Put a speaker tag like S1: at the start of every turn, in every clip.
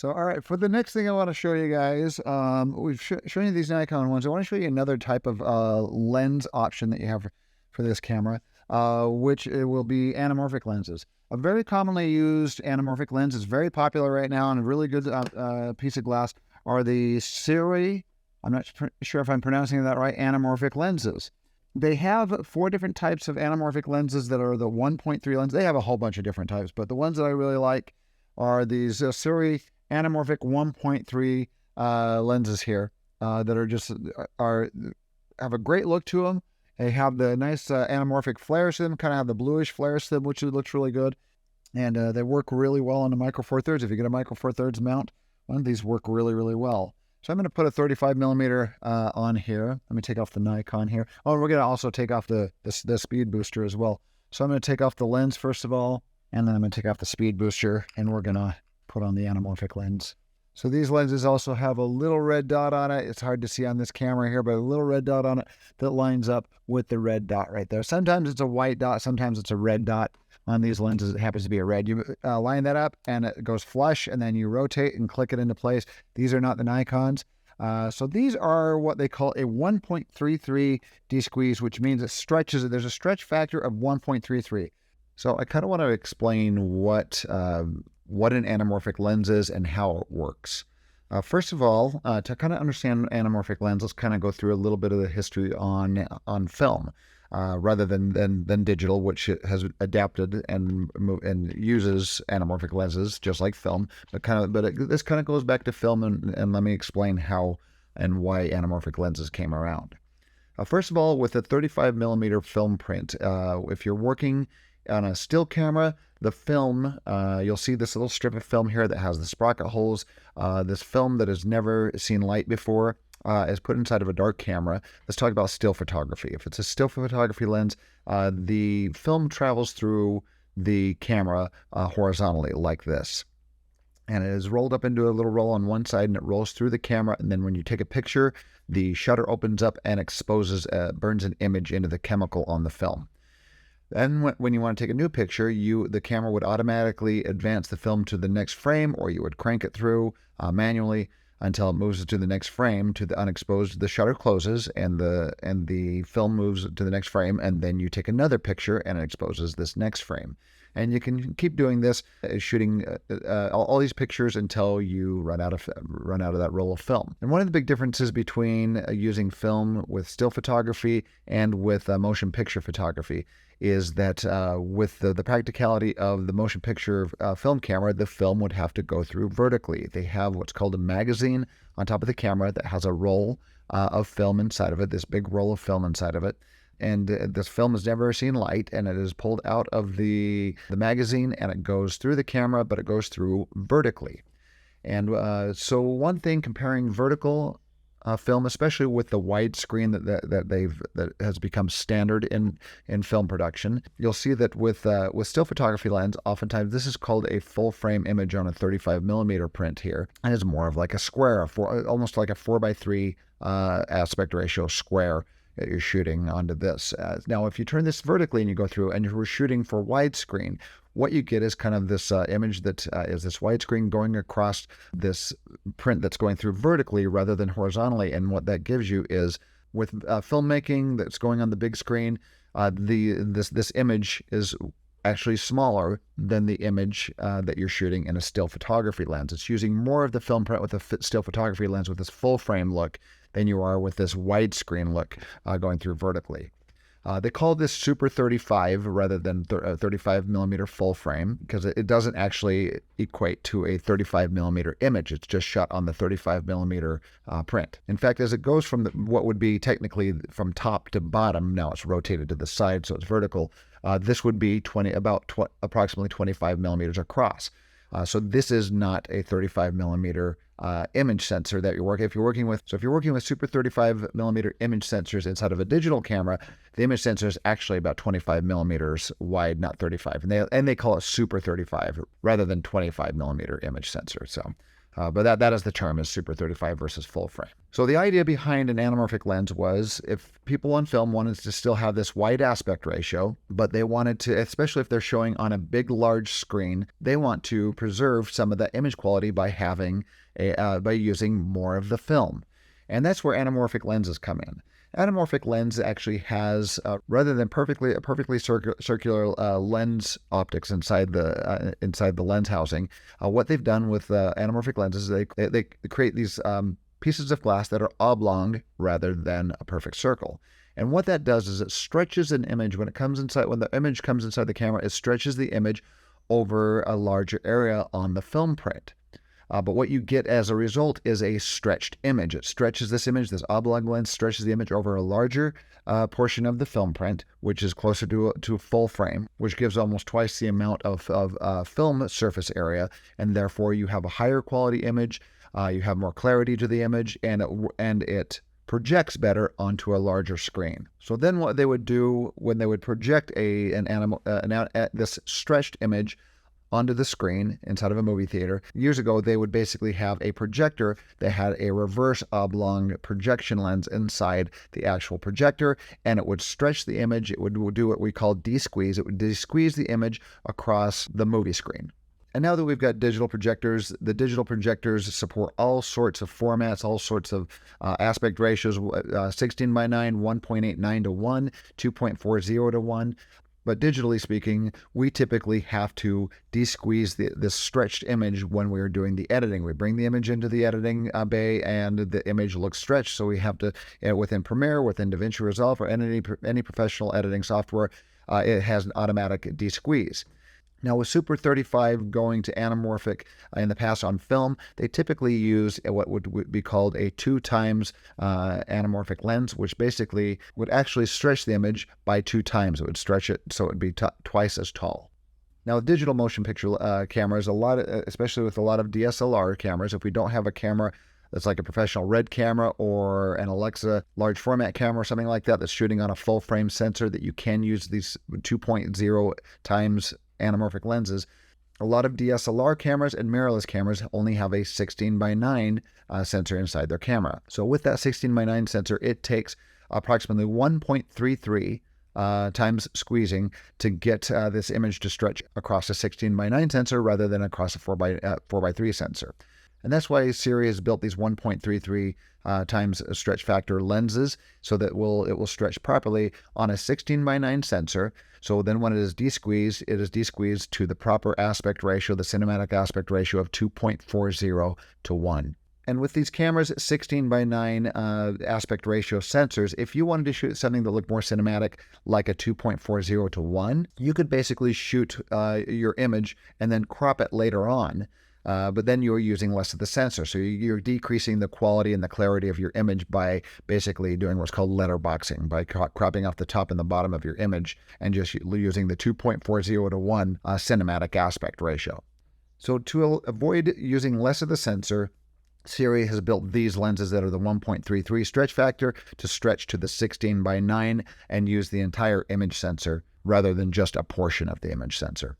S1: So, all right, for the next thing I want to show you guys, we've shown you these Nikon ones. I want to show you another type of lens option that you have for this camera, which it will be anamorphic lenses. A very commonly used anamorphic lens is very popular right now, and a really good piece of glass are the Sirui, I'm not sure if I'm pronouncing that right, anamorphic lenses. They have 4 different types of anamorphic lenses that are the 1.3 lens. They have a whole bunch of different types, but the ones that I really like are these Sirui Anamorphic 1.3 lenses here that are just have a great look to them. They have the nice anamorphic flares to them, kind of have the bluish flares to them, which looks really good. And they work really well on the Micro Four Thirds. If you get a Micro Four Thirds mount, one of these work really, really well. So I'm going to put a 35 millimeter on here. Let me take off the Nikon here. Oh, we're going to also take off the speed booster as well. So I'm going to take off the lens first of all, and then I'm going to take off the speed booster, and we're going to put on the anamorphic lens. So these lenses also have a little red dot on it. It's hard to see on this camera here, but a little red dot on it that lines up with the red dot right there. Sometimes it's a white dot, sometimes it's a red dot. On these lenses, it happens to be a red. You line that up and it goes flush, and then you rotate and click it into place. These are not the Nikons. So these are what they call a 1.33 D-squeeze, which means it stretches. There's a stretch factor of 1.33. So I kind of want to explain what an anamorphic lens is and how it works. First of all, to kind of understand anamorphic lens, let's kind of go through a little bit of the history on film. Rather than digital, which has adapted and uses anamorphic lenses just like film, this kind of goes back to film, and let me explain how and why anamorphic lenses came around. First of all, with a 35 millimeter film print, if you're working on a still camera, the film, you'll see this little strip of film here that has the sprocket holes. This film that has never seen light before is put inside of a dark camera. Let's talk about still photography. If it's a still photography lens, the film travels through the camera horizontally like this. And it is rolled up into a little roll on one side, and it rolls through the camera. And then when you take a picture, the shutter opens up and exposes, burns an image into the chemical on the film. Then when you want to take a new picture, the camera would automatically advance the film to the next frame, or you would crank it through manually until it moves to the next frame, to the unexposed. The shutter closes, and the film moves to the next frame, and then you take another picture and it exposes this next frame. And you can keep doing this, shooting all these pictures until you run out of that roll of film. And one of the big differences between using film with still photography and with motion picture photography is that with the practicality of the motion picture film camera, the film would have to go through vertically. They have what's called a magazine on top of the camera that has a roll of film inside of it, this big roll of film inside of it. And this film has never seen light, and it is pulled out of the magazine, and it goes through the camera, but it goes through vertically. And so one thing comparing vertical film, especially with the widescreen that has become standard in film production, you'll see that with still photography lens, oftentimes this is called a full frame image on a 35 millimeter print here, and it's more of like a square, almost like a 4:3 aspect ratio square that you're shooting onto this. Now, if you turn this vertically and you go through and you're shooting for widescreen, what you get is kind of this image that is this widescreen going across this print that's going through vertically rather than horizontally. And what that gives you is, with filmmaking that's going on the big screen, this image is actually smaller than the image that you're shooting in a still photography lens. It's using more of the film print with a still photography lens with this full frame look than you are with this widescreen look going through vertically. They call this Super 35 rather than 35 millimeter full frame because it doesn't actually equate to a 35 millimeter image. It's just shot on the 35 millimeter print. In fact, as it goes from what would be technically from top to bottom, now it's rotated to the side, so it's vertical. This would be approximately 25 millimeters across. So this is not a 35 millimeter image sensor that you're working. If you're working with Super 35 millimeter image sensors inside of a digital camera, the image sensor is actually about 25 millimeters wide, not 35. And they call it Super 35 rather than 25 millimeter image sensor. So But that is the term, is Super 35 versus full frame. So the idea behind an anamorphic lens was, if people on film wanted to still have this wide aspect ratio, but they wanted to, especially if they're showing on a big, large screen, they want to preserve some of that image quality by by using more of the film. And that's where anamorphic lenses come in. Anamorphic lens actually has, rather than perfectly circular lens optics inside the lens housing, what they've done with anamorphic lenses, they create these pieces of glass that are oblong rather than a perfect circle. And what that does is it stretches an image when the image comes inside the camera. It stretches the image over a larger area on the film print. But what you get as a result is a stretched image. It stretches this image, this oblong lens stretches the image over a larger portion of the film print, which is closer to full frame, which gives almost twice the amount of film surface area, and therefore you have a higher quality image, you have more clarity to the image, and it projects better onto a larger screen. So then what they would do when they would project this stretched image onto the screen inside of a movie theater. Years ago, they would basically have a projector that had a reverse oblong projection lens inside the actual projector, and it would stretch the image. It would do what we call de-squeeze. It would de-squeeze the image across the movie screen. And now that we've got digital projectors, the digital projectors support all sorts of formats, all sorts of aspect ratios, 16:9, 1.89 to 1, 2.40 to 1. But digitally speaking, we typically have to de-squeeze this stretched image when we're doing the editing. We bring the image into the editing bay, and the image looks stretched. So we have to, within Premiere, within DaVinci Resolve, or any professional editing software, it has an automatic de-squeeze. Now, with Super 35 going to anamorphic in the past on film, they typically use what would be called a 2x anamorphic lens, which basically would actually stretch the image by 2 times. It would stretch it so it would be twice as tall. Now, with digital motion picture cameras, especially with a lot of DSLR cameras, if we don't have a camera that's like a professional RED camera or an Alexa large format camera or something like that that's shooting on a full frame sensor, that you can use these 2.0 times anamorphic lenses. A lot of DSLR cameras and mirrorless cameras only have a 16:9 sensor inside their camera. So with that 16:9 sensor, it takes approximately 1.33 times squeezing to get this image to stretch across a 16:9 sensor rather than across a 4:3 sensor. And that's why Sirui has built these 1.33 times stretch factor lenses, so that it will stretch properly on a 16:9 sensor. So then when it is de-squeezed to the proper aspect ratio, the cinematic aspect ratio of 2.40 to 1. And with these cameras, 16:9 aspect ratio sensors, if you wanted to shoot something that looked more cinematic, like a 2.40 to 1, you could basically shoot your image and then crop it later on. But then you're using less of the sensor. So you're decreasing the quality and the clarity of your image by basically doing what's called letterboxing, by cropping off the top and the bottom of your image and just using the 2.40 to 1 cinematic aspect ratio. So to avoid using less of the sensor, Sirui has built these lenses that are the 1.33 stretch factor to stretch to the 16:9 and use the entire image sensor rather than just a portion of the image sensor.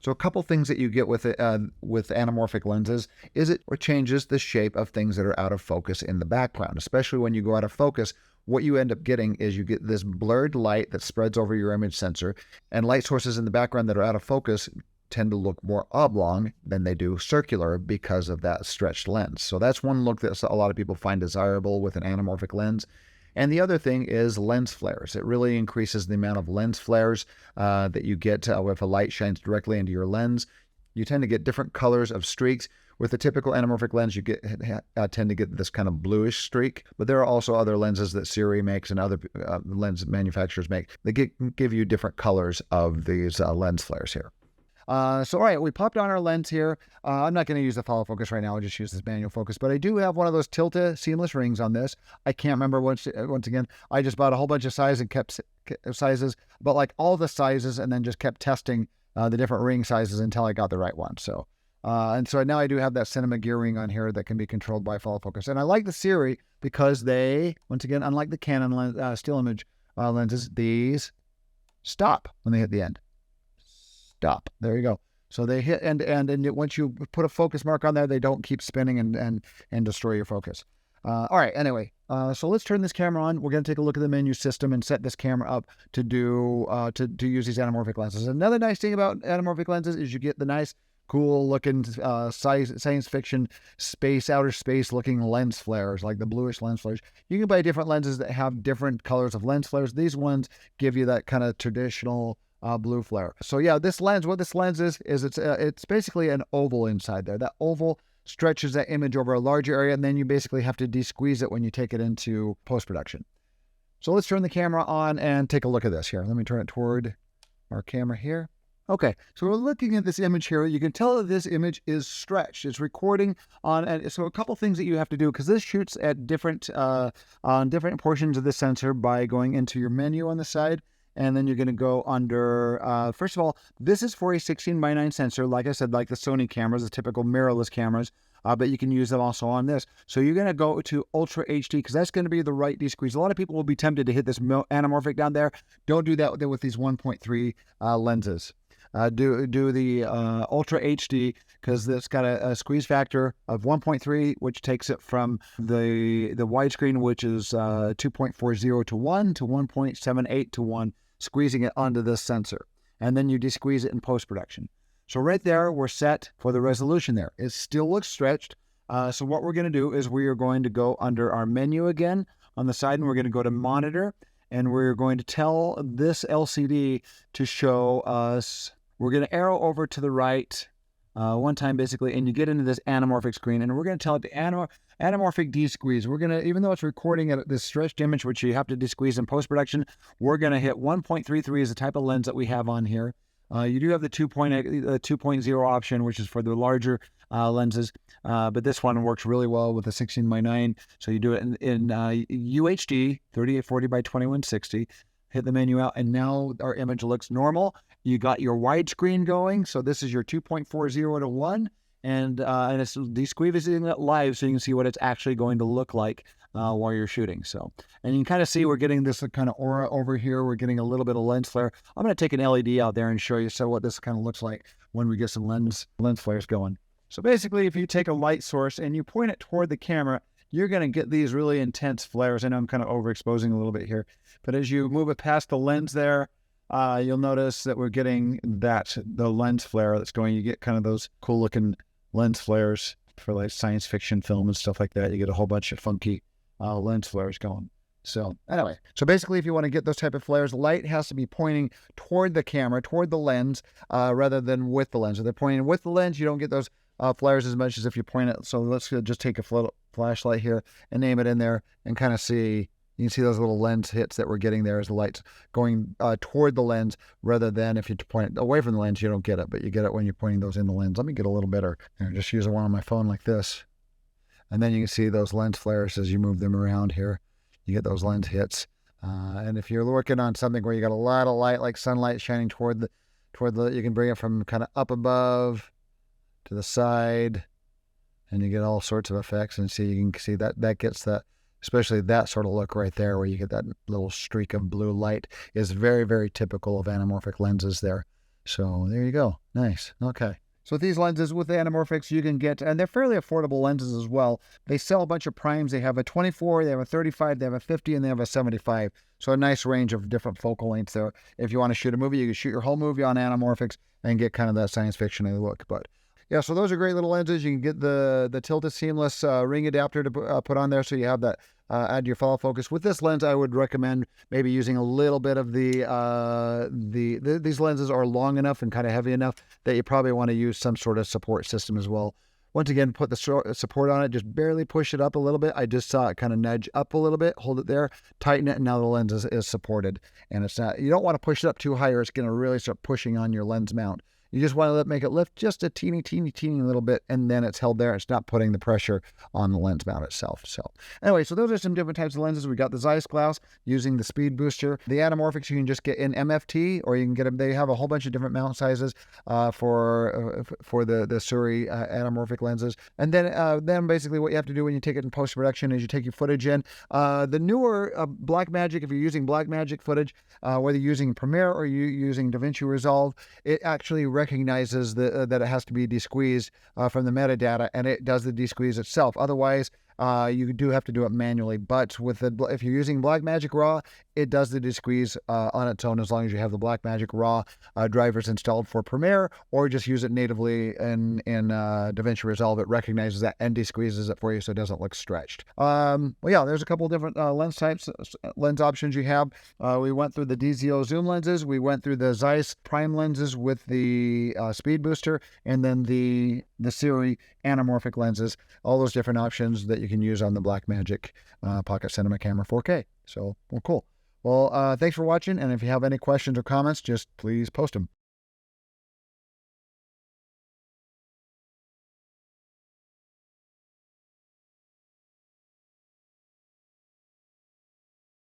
S1: So a couple things that you get with anamorphic lenses is it changes the shape of things that are out of focus in the background. Especially when you go out of focus, what you end up getting is you get this blurred light that spreads over your image sensor, and light sources in the background that are out of focus tend to look more oblong than they do circular because of that stretched lens. So that's one look that a lot of people find desirable with an anamorphic lens. And the other thing is lens flares. It really increases the amount of lens flares that you get if a light shines directly into your lens. You tend to get different colors of streaks. With a typical anamorphic lens, you tend to get this kind of bluish streak. But there are also other lenses that Sirui makes and other lens manufacturers make that give you different colors of these lens flares here. So, all right, we popped on our lens here. I'm not going to use the follow focus right now. I'll just use this manual focus. But I do have one of those Tilta seamless rings on this. I can't remember once again. I just bought a whole bunch of sizes and kept sizes, but like all the sizes, and then just kept testing the different ring sizes until I got the right one. So, and so now I do have that Cinema Gear ring on here that can be controlled by follow focus. And I like the Sirui because they, once again, unlike the Canon still image lenses, these stop when they hit the end. Stop. There you go. So they hit end to end, and once you put a focus mark on there, they don't keep spinning and destroy your focus. All right, anyway, so let's turn this camera on. We're going to take a look at the menu system and set this camera up to do to use these anamorphic lenses. Another nice thing about anamorphic lenses is you get the nice, cool looking science fiction outer space looking lens flares, like the bluish lens flares. You can buy different lenses that have different colors of lens flares. These ones give you that kind of traditional blue flare. So yeah, what this lens is it's basically an oval inside there. That oval stretches that image over a larger area, and then you basically have to de-squeeze it when you take it into post-production. So let's turn the camera on and take a look at this here. Let me turn it toward our camera here. Okay, so we're looking at this image here. You can tell that this image is stretched. It's recording on, so a couple things that you have to do, because this shoots at different on different portions of the sensor by going into your menu on the side. And then you're going to go under, first of all, this is for a 16:9 sensor, like I said, like the Sony cameras, the typical mirrorless cameras, but you can use them also on this. So you're going to go to Ultra HD, because that's going to be the right de-squeeze. A lot of people will be tempted to hit this anamorphic down there. Don't do that with these 1.3 lenses. Do the Ultra HD, because it's got a squeeze factor of 1.3, which takes it from the widescreen, which is 2.40 to 1 to 1.78 to 1, squeezing it onto this sensor. And then you de-squeeze it in post-production. So right there, we're set for the resolution there. It still looks stretched. So what we're going to do is we are going to go under our menu again on the side, and we're going to go to monitor, and we're going to tell this LCD to show us. We're going to arrow over to the right one time, basically, and you get into this anamorphic screen, and we're going to tell it to anamorphic de-squeeze. We're going to, even though it's recording at this stretched image, which you have to de-squeeze in post-production, we're going to hit 1.33 as the type of lens that we have on here. You do have the 2.0 option, which is for the larger lenses, but this one works really well with the 16:9. So you do it in UHD, 3840 by 2160. Hit the menu out, and now our image looks normal. You got your widescreen going, so this is your 2.40 to 1, and it's de-squeezing it live, so you can see what it's actually going to look like while you're shooting. So, and you can kind of see we're getting this kind of aura over here. We're getting a little bit of lens flare. I'm going to take an LED out there and show you what this kind of looks like when we get some lens flares going. So basically, if you take a light source and you point it toward the camera, you're going to get these really intense flares. I know I'm kind of overexposing a little bit here, but as you move it past the lens there, you'll notice that we're getting the lens flare that's going. You get kind of those cool looking lens flares for like science fiction film and stuff like that. You get a whole bunch of funky lens flares going. So anyway, so basically if you want to get those type of flares, light has to be pointing toward the camera, toward the lens, rather than with the lens. If they're pointing with the lens, you don't get those flares as much as if you point it. So let's just take a flashlight here and name it in there and kind of see. You can see those little lens hits that we're getting there as the light's going toward the lens, rather than if you point it away from the lens, you don't get it, but you get it when you're pointing those in the lens. Let me get a little better. Just use one on my phone like this. And then you can see those lens flares as you move them around here. You get those lens hits. And if you're working on something where you got a lot of light, like sunlight shining toward the, you can bring it from kind of up above to the side, and you get all sorts of effects. And see, you can see that gets that, especially that sort of look right there where you get that little streak of blue light, is very, very typical of anamorphic lenses there. So there you go. Nice. Okay. So with these lenses, with the anamorphics, you can get, and they're fairly affordable lenses as well. They sell a bunch of primes. They have a 24, they have a 35, they have a 50, and they have a 75. So a nice range of different focal lengths there. If you want to shoot a movie, you can shoot your whole movie on anamorphics and get kind of that science fiction-y look. But yeah, so those are great little lenses. You can get the Tilta seamless ring adapter to put on there, so you have that add your follow focus. With this lens, I would recommend maybe using a little bit of these lenses are long enough and kind of heavy enough that you probably want to use some sort of support system as well. Once again, put the support on it, just barely push it up a little bit. I just saw it kind of nudge up a little bit, hold it there, tighten it, and now the lens is supported. And it's not, you don't want to push it up too high or it's going to really start pushing on your lens mount. You just want to make it lift just a teeny little bit, and then it's held there. It's not putting the pressure on the lens mount itself. So anyway, so those are some different types of lenses. We got the Zeiss glass using the speed booster. The anamorphics you can just get in MFT, or you can get them. They have a whole bunch of different mount sizes for the Sirui anamorphic lenses. And then basically what you have to do when you take it in post-production is you take your footage in. The newer Blackmagic, if you're using Blackmagic footage, whether you're using Premiere or you're using DaVinci Resolve, it actually recognizes that it has to be desqueezed from the metadata, and it does the desqueeze itself. Otherwise, you do have to do it manually. But if you're using Blackmagic Raw, it does the desqueeze on its own, as long as you have the Blackmagic Raw drivers installed for Premiere, or just use it natively in DaVinci Resolve. It recognizes that and desqueezes it for you, so it doesn't look stretched. Well, yeah, there's a couple different lens types, lens options you have. We went through the DZO zoom lenses. We went through the Zeiss prime lenses with the speed booster, and then the Sirui Anamorphic lenses. All those different options that you can use on the Blackmagic Pocket Cinema Camera 4K. So, well, cool. Well, thanks for watching, and if you have any questions or comments, just please post them.